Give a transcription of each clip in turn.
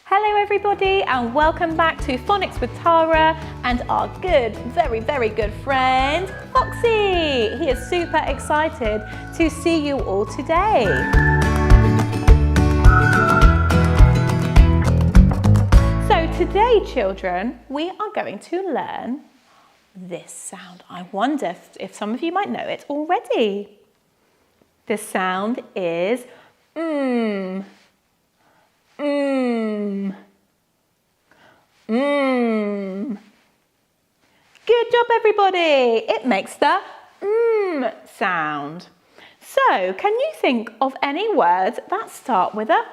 Hello everybody and welcome back to Phonics with Tara and our good, very, very good friend, Foxy. He is super excited to see you all today. So today, children, we are going to learn this sound. I wonder if some of you might know it already. The sound is mm. Mm. Mm. Good job, everybody. It makes the sound. So, can you think of any words that start with a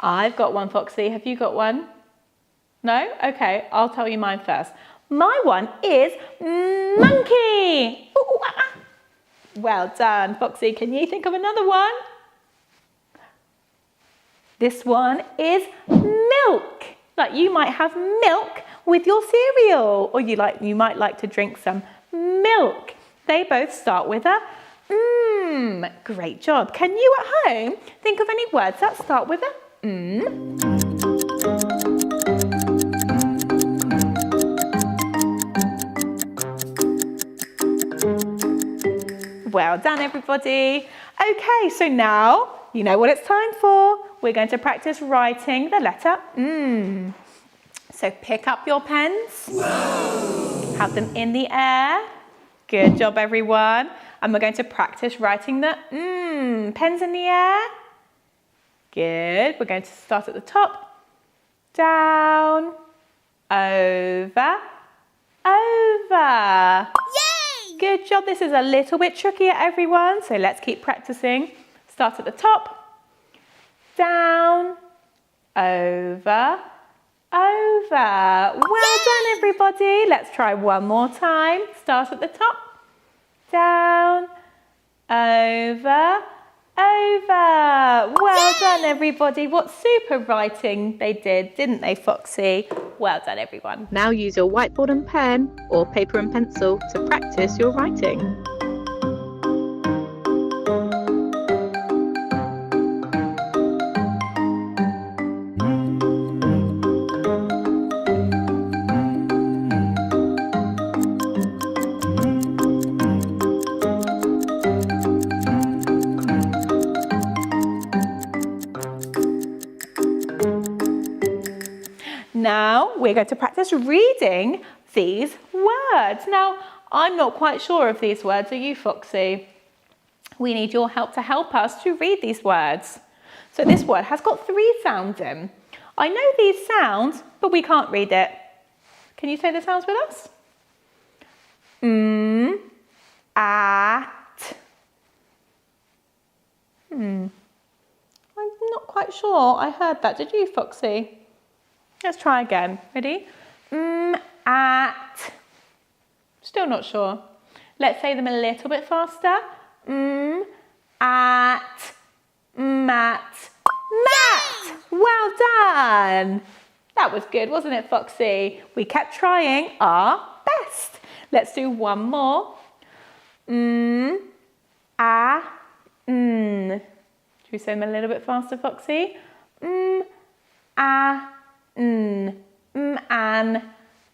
I've got one, Foxy. Have you got one? No? Okay, I'll tell you mine first. My one is monkey. Ooh, ah, ah. Well done, Foxy. Can you think of another one? This one is milk. Like you might have milk with your cereal, or you might like to drink some milk. They both start with a Great job. Can you at home think of any words that start with a Well done, everybody. Okay, so now you know what it's time for. We're going to practice writing the letter So pick up your pens. Whoa. Have them in the air. Good job, everyone. And we're going to practice writing the pens in the air. Good. We're going to start at the top. Down. Over. Over. Yay! Good job. This is a little bit trickier, everyone. So let's keep practicing. Start at the top. Down. Over. Over. Well done, everybody. Let's try one more time. Start at the top. Down. Over. Over. Well done, everybody. What super writing they did, didn't they, Foxy? Well done, everyone. Now use your whiteboard and pen or paper and pencil to practice your writing. Now we're going to practice reading these words. Now, I'm not quite sure of these words. Are you, Foxy? We need your help to help us to read these words. So this word has got 3 sounds in. I know these sounds, but we can't read it. Can you say the sounds with us? At. I'm not quite sure I heard that. Did you, Foxy? Let's try again. Ready? At. Still not sure. Let's say them a little bit faster. At. Mat. Mat. Well done. That was good, wasn't it, Foxy? We kept trying our best. Let's do one more. Should we say them a little bit faster, Foxy?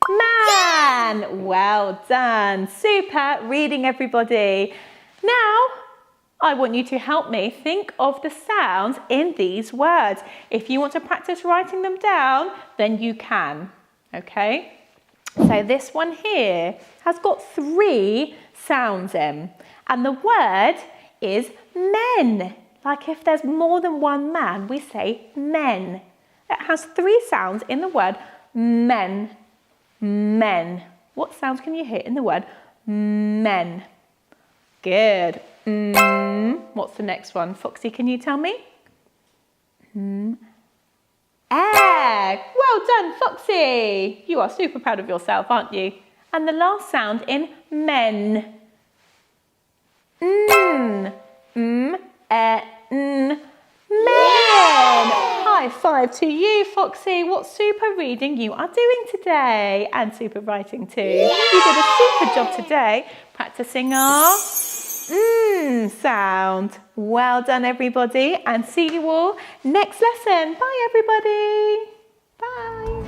Man. Well done. Super reading, everybody. Now, I want you to help me think of the sounds in these words. If you want to practice writing them down, then you can. Okay? So this one here has got 3 sounds in. And the word is men. Like if there's more than one man, we say men. It has 3 sounds in the word men. Men. What sounds can you hear in the word men? Good. What's the next one? Foxy, can you tell me? Egg. Well done, Foxy. You are super proud of yourself, aren't you? And the last sound in men. Men. High five to you, Foxy. What super reading you are doing today, and super writing too. Yay! You did a super job today practicing our sound. Well done, everybody, and see you all next lesson. Bye, everybody. Bye.